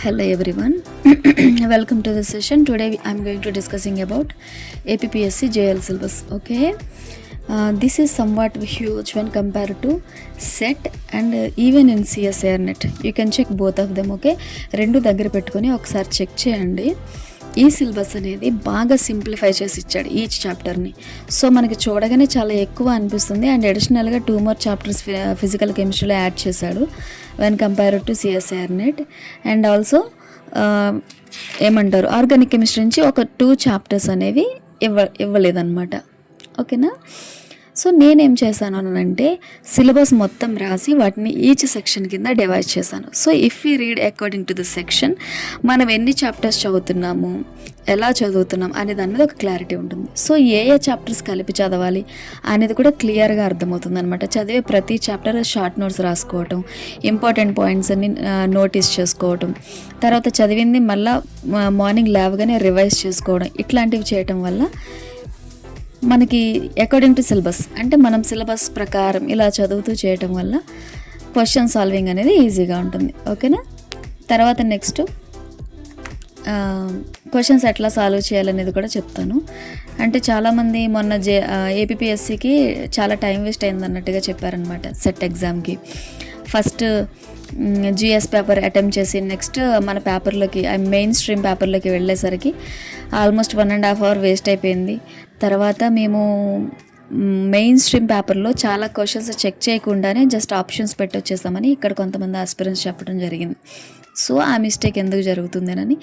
Hello everyone. Welcome to the session. Today I'm going to discussing about APPSC JL syllabus. Okay, this is somewhat huge when compared to SET and even in CSIR net. You can check both of them. Okay, రెండు దగ్గర పెట్టుకొని ఒకసారి check చేయండి. ఈ syllabus అనేది బాగా simplify చేసి ఇచ్చాడు ఈచ్ చాప్టర్ని. సో మనకి చూడగానే చాలా ఎక్కువ అనిపిస్తుంది. అండ్ అడిషనల్గా 2 more చాప్టర్స్ ఫిజికల్ కెమిస్ట్రీలో యాడ్ చేశాడు when compared to CSIR net. And also ఏమంటారు ఆర్గానిక్ కెమిస్ట్రీ నుంచి ఒక 2 చాప్టర్స్ అనేవి ఇవ్వలేదన్నమాట. ఓకేనా. సో నేనేం చేశాను అంటే సిలబస్ మొత్తం రాసి వాటిని ఈచ్ సెక్షన్ కింద డివైడ్ చేశాను. So if you read according to the section మనం ఎన్ని చాప్టర్స్ చదువుతున్నాము, ఎలా చదువుతున్నాం అనే దాని మీద ఒక క్లారిటీ ఉంటుంది. సో ఏ చాప్టర్స్ కలిపి చదవాలి అనేది కూడా క్లియర్గా అర్థమవుతుంది అనమాట. చదివే ప్రతి చాప్టర్ షార్ట్ నోట్స్ రాసుకోవటం, ఇంపార్టెంట్ పాయింట్స్ అన్ని నోటీస్ చేసుకోవటం, తర్వాత చదివింది మళ్ళీ మార్నింగ్ లేవగానే రివైజ్ చేసుకోవడం, ఇట్లాంటివి చేయటం వల్ల మనకి అకార్డింగ్ టు సిలబస్ అంటే మనం సిలబస్ ప్రకారం ఇలా చదువుతూ చేయటం వల్ల క్వశ్చన్ సాల్వింగ్ అనేది ఈజీగా ఉంటుంది. ఓకేనా. తర్వాత నెక్స్ట్ క్వశ్చన్స్ ఎట్లా సాల్వ్ చేయాలనేది కూడా చెప్తాను. అంటే చాలామంది మొన్న ఏపీఎస్సికి చాలా టైం వేస్ట్ అయింది అన్నట్టుగా చెప్పారనమాట. సెట్ ఎగ్జామ్కి ఫస్ట్ జిఎస్ పేపర్ అటెంప్ట్ చేసి నెక్స్ట్ మన పేపర్లోకి మెయిన్ స్ట్రీమ్ పేపర్లోకి వెళ్ళేసరికి ఆల్మోస్ట్ 1.5 hour వేస్ట్ అయిపోయింది. తర్వాత మేము మెయిన్ స్ట్రీమ్ పేపర్లో చాలా క్వశ్చన్స్ చెక్ చేయకుండానే జస్ట్ ఆప్షన్స్ పెట్టొచ్చేస్తామని ఇక్కడ కొంతమంది ఆస్పిరెంట్స్ చెప్పడం జరిగింది. సో ఆ మిస్టేక్ ఎందుకు జరుగుతుందేనని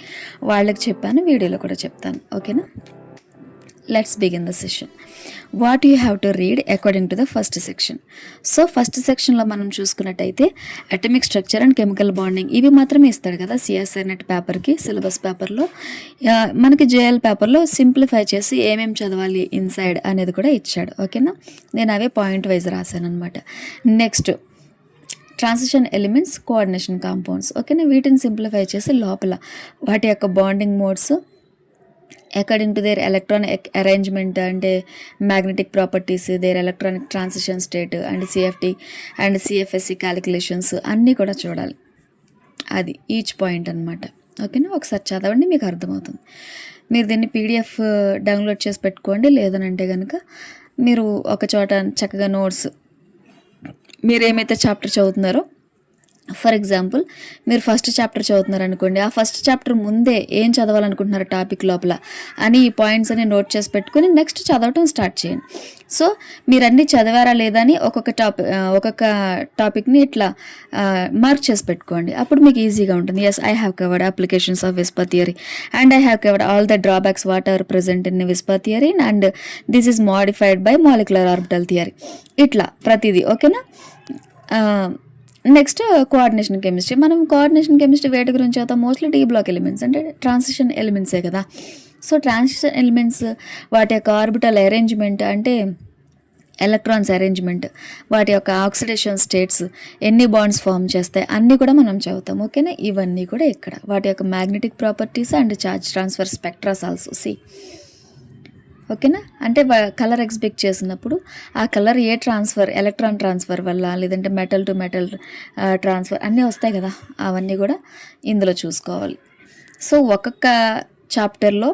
వాళ్ళకి చెప్పాను, వీడియోలో కూడా చెప్తాను. ఓకేనా. Let's begin the session. What you have to read according to the first section. So first సెక్షన్లో మనం చూసుకున్నట్టయితే atomic structure and chemical bonding ఇవి మాత్రమే ఇస్తాడు కదా సిఎస్ఐఆర్ నెట్ పేపర్కి. సిలబస్ పేపర్లో మనకి జేఎల్ పేపర్లో సింప్లిఫై చేసి ఏమేమి చదవాలి ఇన్సైడ్ అనేది కూడా ఇచ్చాడు. ఓకేనా. నేను అవే పాయింట్ వైజ్ రాశాను అనమాట. Next transition elements, coordination compounds. ఓకేనా. వీటిని సింప్లిఫై చేసి లోపల వాటి యొక్క bonding modes according to their electronic arrangement అంటే magnetic properties, their electronic transition state and CFT and CFSE calculations అన్నీ కూడా చూడాలి. అది ఈచ్ పాయింట్ అనమాట. ఓకేనా. ఒకసారి చదవండి, మీకు అర్థమవుతుంది. మీరు దీన్ని పీడిఎఫ్ డౌన్లోడ్ చేసి పెట్టుకోండి. లేదనంటే కనుక మీరు ఒక చోట చక్కగా నోట్స్ మీరు ఏమైతే చాప్టర్ చదువుతున్నారో, ఫర్ ఎగ్జాంపుల్ మీరు ఫస్ట్ చాప్టర్ చదువుతున్నారు అనుకోండి, ఆ ఫస్ట్ చాప్టర్ ముందే ఏం చదవాలనుకుంటున్నారు టాపిక్ లోపల అని ఈ పాయింట్స్ అన్ని నోట్ చేసి పెట్టుకుని నెక్స్ట్ చదవటం స్టార్ట్ చేయండి. సో మీరు అన్నీ చదివారా లేదా అని ఒక్కొక్క టాపిక్ని ఇట్లా మార్క్ చేసి పెట్టుకోండి. అప్పుడు మీకు ఈజీగా ఉంటుంది. Yes, I have covered applications of VSEPR theory and I have covered all the drawbacks what are present in VSEPR theory and this is modified by molecular orbital theory. ఇట్లా ప్రతిదీ. ఓకేనా. Next coordination chemistry. మనం coordination chemistry వేటి గురించి చదువుతాం? Mostly d block elements అంటే transition ఎలిమెంట్సే కదా. సో ట్రాన్సిషన్ ఎలిమెంట్స్ వాటి యొక్క ఆర్బిటల్ అరేంజ్మెంట్ అంటే ఎలక్ట్రాన్స్ అరేంజ్మెంట్, వాటి యొక్క ఆక్సిడేషన్ స్టేట్స్, ఎన్ని బాండ్స్ ఫామ్ చేస్తాయి అన్నీ కూడా మనం చదువుతాం. ఓకేనా. ఇవన్నీ కూడా ఇక్కడ వాటి యొక్క magnetic properties and charge transfer spectras also see. ఓకేనా. అంటే కలర్ ఎక్స్పెక్ట్ చేసినప్పుడు ఆ colour a transfer, electron transfer వల్ల లేదంటే మెటల్ టు మెటల్ ట్రాన్స్ఫర్ అన్నీ వస్తాయి కదా, అవన్నీ కూడా ఇందులో చూసుకోవాలి. సో ఒక్కొక్క చాప్టర్లో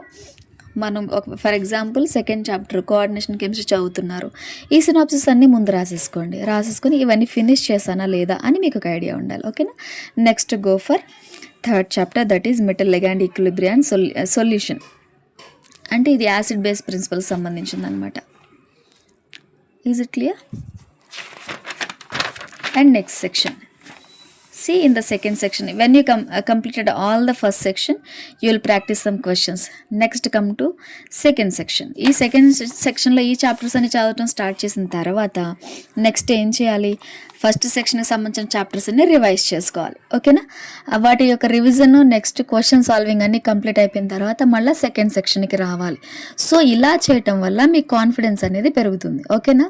మనం for example second chapter coordination chemistry చదువుతున్నారు, ఈ సినాప్సిస్ అన్నీ ముందు రాసేసుకొని ఇవన్నీ ఫినిష్ చేశానా లేదా అని మీకు ఒక ఐడియా ఉండాలి. ఓకేనా. Next go for third chapter, that is metal ligand equilibrium solution. అంటే ఇది యాసిడ్ బేస్ ప్రిన్సిపల్ సంబంధించింది అనమాట. Is it clear? And next section. See in the second section, when you completed all the first section, you will practice some questions. Next come to second section. ఈ second సెక్షన్లో ఈ chapters అని చదవటం start చేసిన తర్వాత next ఏం చేయాలి? First సెక్షన్కి సంబంధించిన చాప్టర్స్ అన్ని రివైజ్ చేసుకోవాలి. ఓకేనా. వాటి యొక్క రివిజన్ నెక్స్ట్ క్వశ్చన్ సాల్వింగ్ అన్ని కంప్లీట్ అయిపోయిన తర్వాత మళ్ళీ సెకండ్ సెక్షన్కి రావాలి. సో ఇలా చేయటం వల్ల మీ కాన్ఫిడెన్స్ అనేది పెరుగుతుంది. ఓకేనా.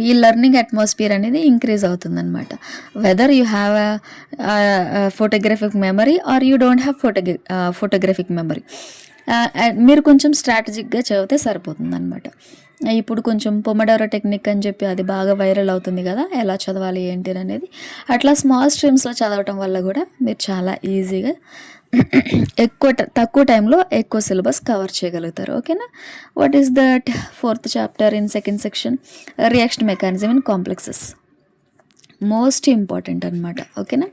ఈ లెర్నింగ్ అట్మాస్ఫియర్ అనేది ఇంక్రీజ్ అవుతుంది అనమాట. Whether you have photographic memory or you don't have photographic memory, మీరు కొంచెం స్ట్రాటజిక్గా చదివితే సరిపోతుంది అనమాట. ఇప్పుడు కొంచెం పొమడోరో టెక్నిక్ అని చెప్పి అది బాగా వైరల్ అవుతుంది కదా, ఎలా చదవాలి ఏంటి అనేది. అట్లా స్మాల్ స్ట్రీమ్స్లో చదవటం వల్ల కూడా మీరు చాలా ఈజీగా తక్కువ టైంలో ఎక్కువ సిలబస్ కవర్ చేయగలుగుతారు. ఓకేనా. What is that 4th chapter in second section, reaction mechanism in complexes. Most important అనమాట. ఓకేనా.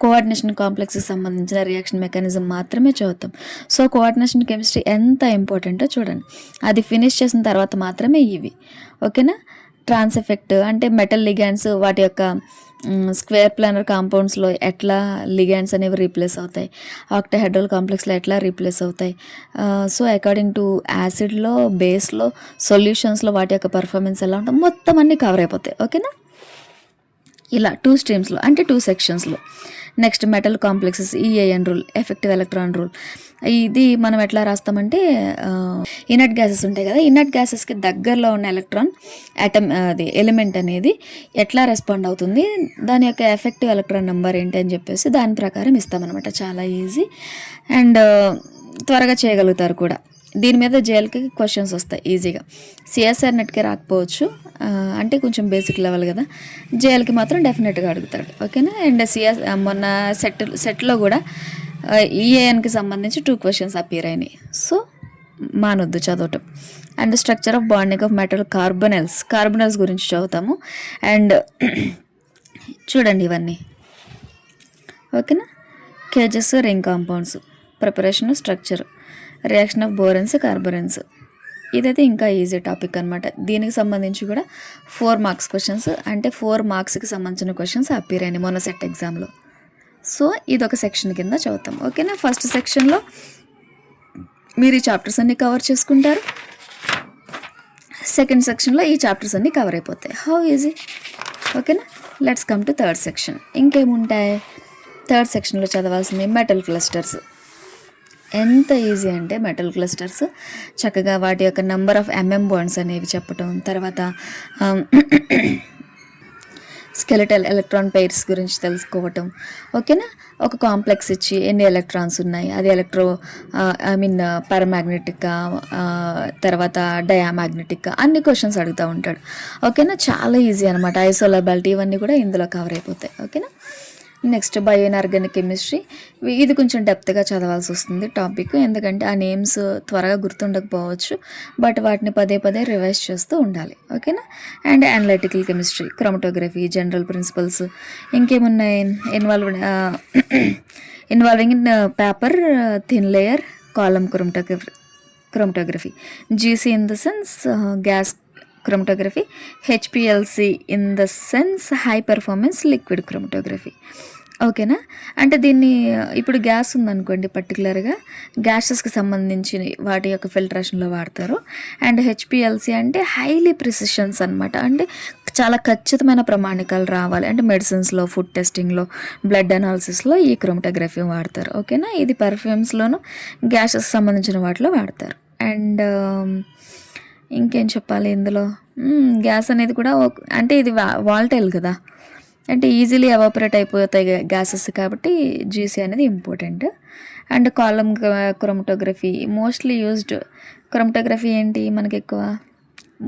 కోఆర్డినేషన్ కాంప్లెక్స్కి సంబంధించిన రియాక్షన్ మెకానిజం మాత్రమే చదువుతాం. సో కోఆర్డినేషన్ కెమిస్ట్రీ ఎంత ఇంపార్టెంటో చూడండి. అది ఫినిష్ చేసిన తర్వాత మాత్రమే ఇవి. ఓకేనా. ట్రాన్స్ ఎఫెక్ట్ అంటే మెటల్ లిగాండ్స్ వాటి యొక్క స్క్వేర్ ప్లానర్ కాంపౌండ్స్లో ఎట్లా లిగాండ్స్ అనేవి రీప్లేస్ అవుతాయి, ఆక్టాహెడ్రల్ కాంప్లెక్స్లో ఎట్లా రీప్లేస్ అవుతాయి, సో అకార్డింగ్ టు యాసిడ్లో, బేస్లో, సొల్యూషన్స్లో వాటి యొక్క పర్ఫార్మెన్స్ ఎలా ఉంటుంది మొత్తం అన్నీ కవర్ అయిపోతాయి. ఓకేనా. ఇలా 2 స్ట్రీమ్స్లో అంటే 2 సెక్షన్స్లో. Next metal complexes, EAN rule, effective electron rule. ఇది మనం ఎట్లా రాస్తామంటే ఇనట్ గ్యాసెస్ ఉంటాయి కదా, ఇనట్ గ్యాసెస్కి దగ్గరలో ఉన్న ఎలక్ట్రాన్ అది ఎలిమెంట్ అనేది ఎట్లా రెస్పాండ్ అవుతుంది, దాని యొక్క ఎఫెక్టివ్ ఎలక్ట్రాన్ నెంబర్ ఏంటి అని చెప్పేసి దాని ప్రకారం ఇస్తామన్నమాట. చాలా ఈజీ అండ్ త్వరగా చేయగలుగుతారు కూడా. దీని మీద జేఎల్కి క్వశ్చన్స్ వస్తాయి ఈజీగా. సిఎస్ఆర్ నెట్కి రాకపోవచ్చు, అంటే కొంచెం బేసిక్ లెవెల్ కదా. జేఎల్కి మాత్రం డెఫినెట్గా అడుగుతాడు. ఓకేనా. అండ్ మొన్న సెట్లో కూడా ఈఏఎన్కి సంబంధించి 2 క్వశ్చన్స్ అపియర్ అయినాయి. సో మానొద్దు చదవటం. And structure of bonding of metal carbonyls గురించి చదువుతాము. అండ్ చూడండి ఇవన్నీ. ఓకేనా. Cages, ring compounds, preparation, structure, reaction of boranes, carboranes. ఇదైతే ఇంకా ఈజీ టాపిక్ అనమాట. దీనికి సంబంధించి కూడా 4 మార్క్స్ క్వశ్చన్స్, అంటే 4 మార్క్స్కి సంబంధించిన క్వశ్చన్స్ అపీర్ అయినాయి మొన్న సెట్ ఎగ్జామ్లో. సో ఇదొక సెక్షన్ కింద చదువుతాం. ఓకేనా. ఫస్ట్ సెక్షన్లో మీరు ఈ చాప్టర్స్ అన్నీ కవర్ చేసుకుంటారు. సెకండ్ సెక్షన్లో ఈ చాప్టర్స్ అన్నీ కవర్ అయిపోతాయి. How easy. ఓకేనా. Let's come to third section. ఇంకేముంటాయి థర్డ్ సెక్షన్లో చదవాల్సింది? Metal clusters. ఎంత ఈజీ అంటే మెటల్ క్లస్టర్స్ చక్కగా వాటి యొక్క నెంబర్ ఆఫ్ ఎంఎం బాండ్స్ అనేవి చెప్పటం, తర్వాత స్కెలిటల్ ఎలక్ట్రాన్ పెయిర్స్ గురించి తెలుసుకోవటం. ఓకేనా. ఒక కాంప్లెక్స్ ఇచ్చి ఎన్ని ఎలక్ట్రాన్స్ ఉన్నాయి, అది పారామాగ్నెటిక్గా, తర్వాత డయామాగ్నెటిక్గా, అన్ని క్వశ్చన్స్ అడుగుతూ ఉంటాడు. ఓకేనా. చాలా ఈజీ అనమాట. ఐసోలబిలిటీ ఇవన్నీ కూడా ఇందులో కవర్ అయిపోతాయి. ఓకేనా. Next bio inorganic chemistry. ఇది కొంచెం డెప్త్గా చదవాల్సి వస్తుంది టాపిక్, ఎందుకంటే ఆ నేమ్స్ త్వరగా గుర్తుండకపోవచ్చు, బట్ వాటిని పదే పదే రివైజ్ చేస్తూ ఉండాలి. ఓకేనా. And analytical chemistry, chromatography, general principles. ఇంకేమున్నాయి? Involving in paper thin layer column chromatography, GC in the sense gas chromatography, HPLC in the sense high performance liquid chromatography. ఓకేనా. అంటే దీన్ని ఇప్పుడు గ్యాస్ ఉందనుకోండి, పర్టికులర్గా గ్యాసెస్కి సంబంధించి వాటి యొక్క ఫిల్టరేషన్లో వాడతారు. అండ్ హెచ్పిఎల్సి అంటే హైలీ ప్రిసిషన్స్ అనమాట, అంటే చాలా ఖచ్చితమైన ప్రమాణికాలు రావాలి అంటే మెడిసిన్స్లో, ఫుడ్ టెస్టింగ్లో, బ్లడ్ అనాలిసిస్లో ఈ క్రోమటోగ్రఫీ వాడతారు. ఓకేనా. ఇది పర్ఫ్యూమ్స్లోను, గ్యాసెస్కి సంబంధించిన వాటిలో వాడతారు. అండ్ ఇంకేం చెప్పాలి ఇందులో? గ్యాస్ అనేది కూడా అంటే ఇది వాల్టైల్ కదా, అంటే ఈజీలీ ఎవాపరేట్ అయిపోతాయి గ్యాసెస్, కాబట్టి జీసీ అనేది important. And column chromatography mostly used. Chromatography ఏంటి మనకి ఎక్కువ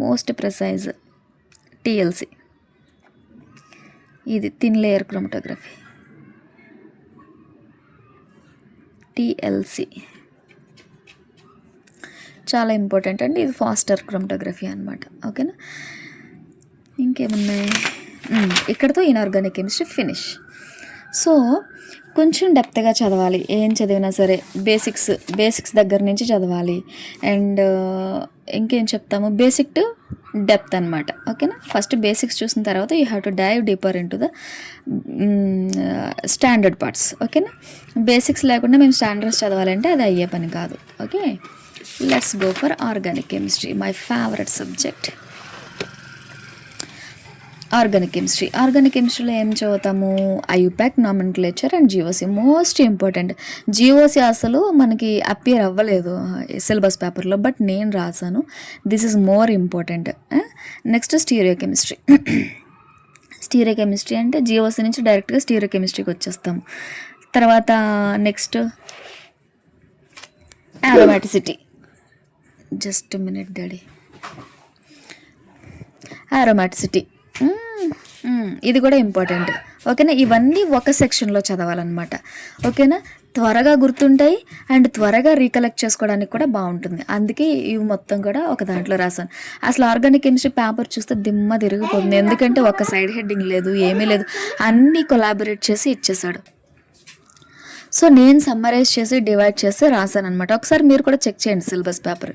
మోస్ట్ ప్రిసైజ్? టిఎల్సి. ఇది థిన్ లేయర్ క్రోమటోగ్రఫీ, టిఎల్సి చాలా ఇంపార్టెంట్ అండి. ఇది ఫాస్టర్ క్రోమటోగ్రఫీ అనమాట. ఓకేనా. ఇంకేమున్నాయి? ఇక్కడతో ఇన్ఆర్గానిక్ కెమిస్ట్రీ ఫినిష్. సో కొంచెం డెప్త్గా చదవాలి, ఏం చదివినా సరే బేసిక్స్ దగ్గర నుంచి చదవాలి. అండ్ ఇంకేం చెప్తాము, బేసిక్ టు డెప్త్ అనమాట. ఓకేనా. ఫస్ట్ బేసిక్స్ చూసిన తర్వాత you have to dive deeper into the standard parts. ఓకేనా. బేసిక్స్ లేకుండా మేము స్టాండర్డ్స్ చదవాలంటే అది అయ్యే పని కాదు. Okay. Let's go for organic chemistry, my favorite subject. Organic కెమిస్ట్రీలో ఏం చదువుతాము? IUPAC, nomenclature and GOC. Most important. GOC అసలు మనకి అపియర్ అవ్వలేదు సిలబస్ పేపర్లో, బట్ నేను రాసాను. This is more important. Next stereochemistry అంటే జిఓసి నుంచి డైరెక్ట్గా స్టీరియో కెమిస్ట్రీకి వచ్చేస్తాము. తర్వాత next aromaticity. Just minute daddy. aromaticity ఇది కూడా ఇంపార్టెంట్. ఓకేనా. ఇవన్నీ ఒక సెక్షన్లో చదవాలన్నమాట. ఓకేనా. త్వరగా గుర్తుంటాయి అండ్ త్వరగా రీకలెక్ట్ చేసుకోవడానికి కూడా బాగుంటుంది. అందుకే ఇవి మొత్తం కూడా ఒక దాంట్లో రాశాను. అసలు ఆర్గానిక్ కెమిస్ట్రీ పేపర్ చూస్తే దిమ్మ తిరిగిపోతుంది. ఎందుకంటే ఒక సైడ్ హెడ్డింగ్ లేదు, ఏమీ లేదు, అన్నీ కొలాబరేట్ చేసి ఇచ్చేసాడు. సో నేను సమ్మరైజ్ చేసి డివైడ్ చేసి రాశాను అనమాట. ఒకసారి మీరు కూడా చెక్ చేయండి సిలబస్ పేపర్,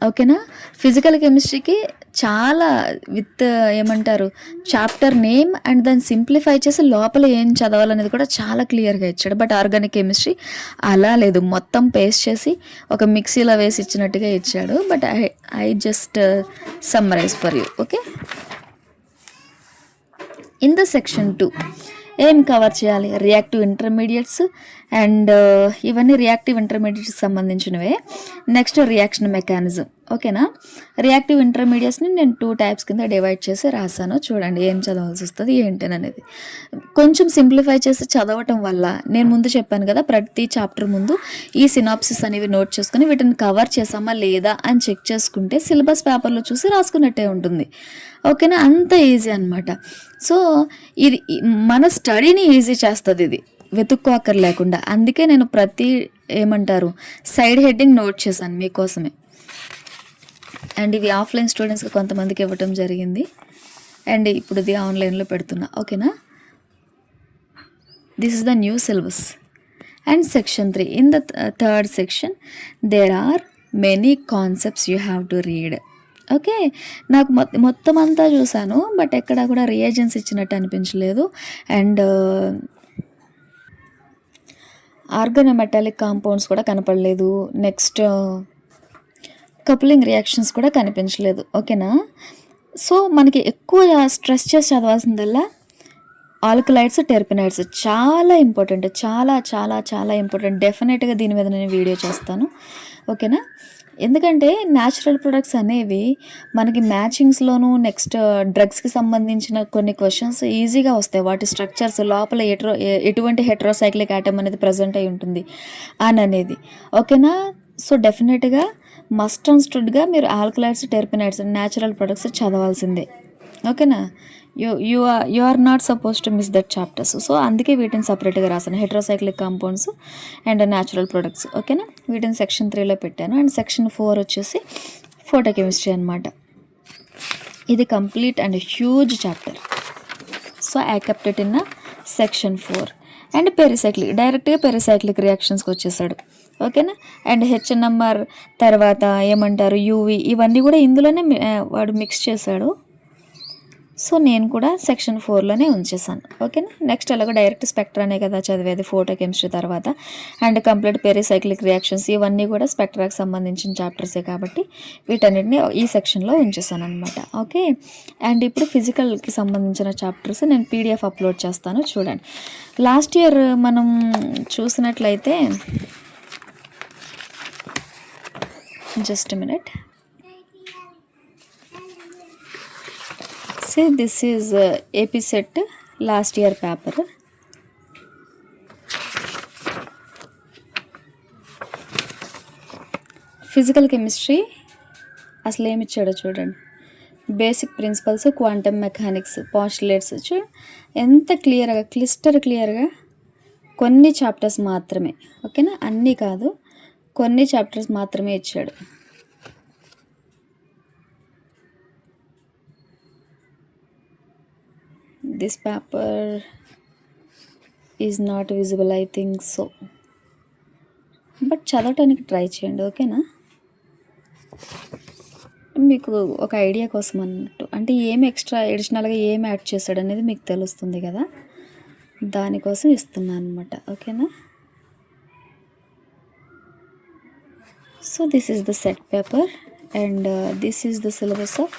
ఓకేనా. ఫిజికల్ కెమిస్ట్రీకి చాలా విత్ ఏమంటారు చాప్టర్ నేమ్ అండ్ దాన్ని సింప్లిఫై చేసి లోపల ఏం చదవాలనేది కూడా చాలా క్లియర్గా ఇచ్చాడు. బట్ ఆర్గానిక్ కెమిస్ట్రీ అలా లేదు, మొత్తం పేస్ట్ చేసి ఒక మిక్సీలో వేసి ఇచ్చినట్టుగా ఇచ్చాడు. But I just summarise for you, okay. In the section 2 ఏం కవర్ చేయాలి? రియాక్టివ్ ఇంటర్మీడియట్స్ అండ్ ఇవన్నీ రియాక్టివ్ ఇంటర్మీడియట్స్కి సంబంధించినవే. నెక్స్ట్ రియాక్షన్ మెకానిజం, ఓకేనా. రియాక్టివ్ ఇంటర్మీడియట్స్ని నేను 2 టైప్స్ కింద డివైడ్ చేసి రాశాను. చూడండి ఏం చదవాల్సి వస్తుంది ఏంటనేది. కొంచెం సింప్లిఫై చేసి చదవటం వల్ల నేను ముందు చెప్పాను కదా, ప్రతి చాప్టర్ ముందు ఈ సినాప్సిస్ అనేవి నోట్ చేసుకుని వీటిని కవర్ చేసామా లేదా అని చెక్ చేసుకుంటే సిలబస్ పేపర్లో చూసి రాసుకున్నట్టే ఉంటుంది, ఓకేనా. అంత ఈజీ అనమాట. సో ఇది మన స్టడీని ఈజీ చేస్తుంది, ఇది వెతుక్కోక్కర్ లేకుండా. అందుకే నేను ప్రతి ఏమంటారు సైడ్ హెడ్డింగ్ నోట్ చేశాను మీకోసమే. అండ్ ఇవి ఆఫ్లైన్ స్టూడెంట్స్కి కొంతమందికి ఇవ్వటం జరిగింది అండ్ ఇప్పుడు ఇది ఆన్లైన్లో పెడుతున్నా, ఓకేనా. This is the new syllabus. And section 3, in the third section there are many concepts you have to read, okay. నాకు మొత్తం అంతా చూశాను బట్ ఎక్కడ కూడా రియేజెన్స్ ఇచ్చినట్టు అనిపించలేదు. అండ్ ఆర్గానోమెటాలిక్ కాంపౌండ్స్ కూడా కనపడలేదు. నెక్స్ట్ కపులింగ్ రియాక్షన్స్ కూడా కనిపించలేదు, ఓకేనా. సో మనకి ఎక్కువ స్ట్రెస్ చేసి చదవాల్సిందల్లా ఆల్కలైడ్స్, టెర్పినైడ్స్ చాలా ఇంపార్టెంట్, చాలా చాలా చాలా ఇంపార్టెంట్. డెఫినెట్గా దీని మీద నేను వీడియో చేస్తాను, ఓకేనా. ఎందుకంటే న్యాచురల్ ప్రొడక్ట్స్ అనేవి మనకి మ్యాచింగ్స్లోను నెక్స్ట్ డ్రగ్స్కి సంబంధించిన కొన్ని క్వశ్చన్స్ ఈజీగా వస్తాయి. వాటి స్ట్రక్చర్స్ లోపల ఎటువంటి హెట్రోసైక్లిక్ ఆటమ్ అనేది ప్రజెంట్ అయి ఉంటుంది అని అనేది, ఓకేనా. సో డెఫినెట్గా మస్ట్ అండ్ స్టుడ్గా మీరు ఆల్కలైడ్స్, టెర్పినైడ్స్ న్యాచురల్ ప్రొడక్ట్స్ చదవాల్సిందే, ఓకేనా. You are not suppose to miss that chapters. So అందుకే వీటిని సపరేట్గా రాసాను, heterocyclic compounds and natural products, ఓకేనా. వీటిని సెక్షన్ 3లో పెట్టాను. అండ్ సెక్షన్ 4 వచ్చేసి ఫోటోకెమిస్ట్రీ అనమాట. ఇది complete and huge chapter. So I kept it in section 4. And pericyclic, డైరెక్ట్గా పెరిసైక్లిక్ రియాక్షన్స్కి వచ్చేసాడు, ఓకేనా. అండ్ HNMR తర్వాత ఏమంటారు యూవి, ఇవన్నీ కూడా ఇందులోనే వాడు మిక్స్ చేశాడు. సో నేను కూడా సెక్షన్ 4లోనే ఉంచేసాను, ఓకేనా. నెక్స్ట్ అలాగే డైరెక్ట్ స్పెక్ట్రానే కదా చదివేది ఫోటో కెమిస్ట్రీ తర్వాత. అండ్ కంప్లీట్ పెరిసైక్లిక్ రియాక్షన్స్ ఇవన్నీ కూడా స్పెక్ట్రాకి సంబంధించిన చాప్టర్సే కాబట్టి వీటన్నిటిని ఈ సెక్షన్లో ఉంచేసాను అనమాట, ఓకే. అండ్ ఇప్పుడు ఫిజికల్కి సంబంధించిన చాప్టర్స్ నేను PDF అప్లోడ్ చేస్తాను, చూడండి. లాస్ట్ ఇయర్ మనం చూసినట్లయితే just minute. See, this is AP set last year paper. Physical chemistry అసలు ఏమి ఇచ్చాడో చూడండి. Basic principles, quantum mechanics, postulates ఎంత క్లియర్గా క్లియర్గా కొన్ని చాప్టర్స్ మాత్రమే, ఓకేనా. అన్నీ కాదు, కొన్ని చాప్టర్స్ మాత్రమే ఇచ్చాడు. This paper is not visible, I think so. But చదవటానికి ట్రై చేయండి, ఓకేనా. మీకు ఒక ఐడియా కోసం అన్నట్టు, అంటే ఏమి ఎక్స్ట్రా ఎడిషనల్గా ఏమి యాడ్ చేశాడు అనేది మీకు తెలుస్తుంది కదా, దానికోసం ఇస్తున్నాను అనమాట, ఓకేనా. So this is the set paper and this is the syllabus of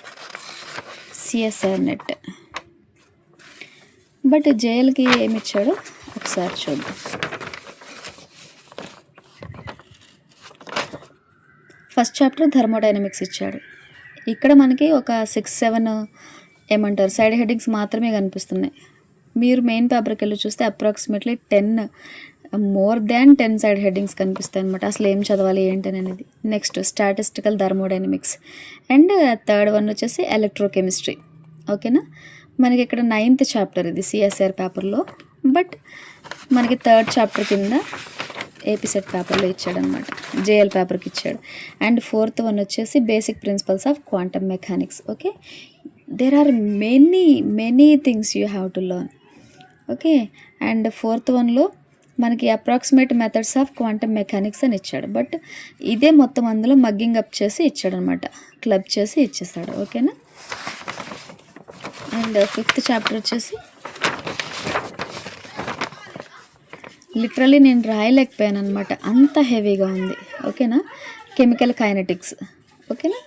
CSIR NET. But జేఎల్కి ఏమి ఇచ్చాడో ఒకసారి చూద్దాం. ఫస్ట్ చాప్టర్ థర్మోడైనమిక్స్ ఇచ్చాడు. ఇక్కడ మనకి ఒక 6-7 ఏమంటారు సైడ్ హెడ్డింగ్స్ మాత్రమే కనిపిస్తున్నాయి. మీరు మెయిన్ పేపర్కి వెళ్ళి చూస్తే approximately 10 more than 10 side headings కనిపిస్తాయి అనమాట. అసలు ఏం చదవాలి ఏంటని అనేది. Next statistical thermodynamics and third one వచ్చేసి ఎలక్ట్రోకెమిస్ట్రీ, ఓకేనా. మనకి ఇక్కడ 9th చాప్టర్ ఇది CSIR పేపర్లో. బట్ మనకి 3rd చాప్టర్ కింద ఏపీ సెట్ పేపర్లో ఇచ్చాడనమాట, జేఎల్ పేపర్కి ఇచ్చాడు. అండ్ 4th వన్ వచ్చేసి basic principles of quantum mechanics. Okay, there are many things you have to learn. Okay, and 4th వన్లో మనకి approximate methods of quantum mechanics అని ఇచ్చాడు. బట్ ఇదే మొత్తం అందులో మగ్గింగ్ అప్ చేసి ఇచ్చాడనమాట, క్లబ్ చేసి ఇచ్చేసాడు. ఓకేనా. అండ్ 5th చాప్టర్ వచ్చేసి లిటరలీ నేను రాయలేకపోయాను అనమాట, అంత హెవీగా ఉంది. ఓకేనా. Chemical kinetics. ఓకేనా,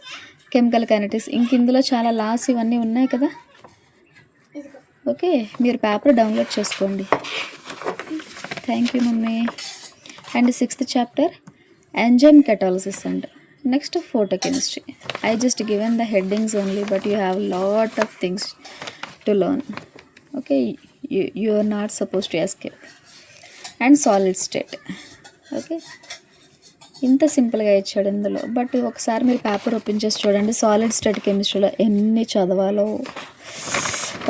కెమికల్ కైనెటిక్స్. ఇంక ఇందులో చాలా లాస్ ఇవన్నీ ఉన్నాయి కదా. ఓకే, మీరు పేపర్ డౌన్లోడ్ చేసుకోండి. Thank you mummy. And 6th chapter enzyme catalysis and next photochemistry. I just given the headings only, but you have lot of things to learn. Okay, you are not suppose to escape. And solid state. Okay, ఇంత సింపుల్గా ఇచ్చాడు ఇందులో. But ఒకసారి మీరు paper open చేసి చూడండి, solid state కెమిస్ట్రీలో ఎన్ని చదవాలో.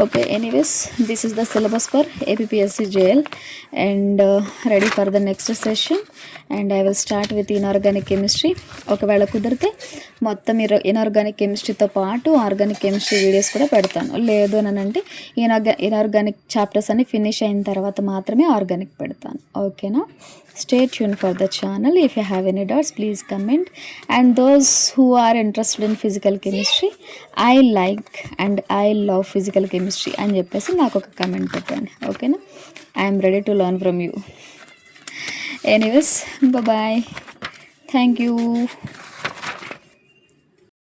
Okay, anyways this is the syllabus for APSC JL and ready for the next session. And I will start with inorganic chemistry. ఒకవేళ కుదిరితే మొత్తం ఇన్ఆర్గానిక్ కెమిస్ట్రీతో పాటు ఆర్గానిక్ కెమిస్ట్రీ వీడియోస్ కూడా పెడతాను. లేదు అని అంటే ఇన్ఆర్గానిక్ చాప్టర్స్ అన్ని ఫినిష్ అయిన తర్వాత మాత్రమే ఆర్గానిక్ పెడతాను. ఓకేనా. Stay tuned for the channel. If you have any doubts, please comment. And those who are interested in physical chemistry, I like and I love physical chemistry అని చెప్పేసి నాకు ఒక కమెంట్ పెట్టండి. ఓకేనా. I'm ready to learn from you. Anyways, bye. Thank you.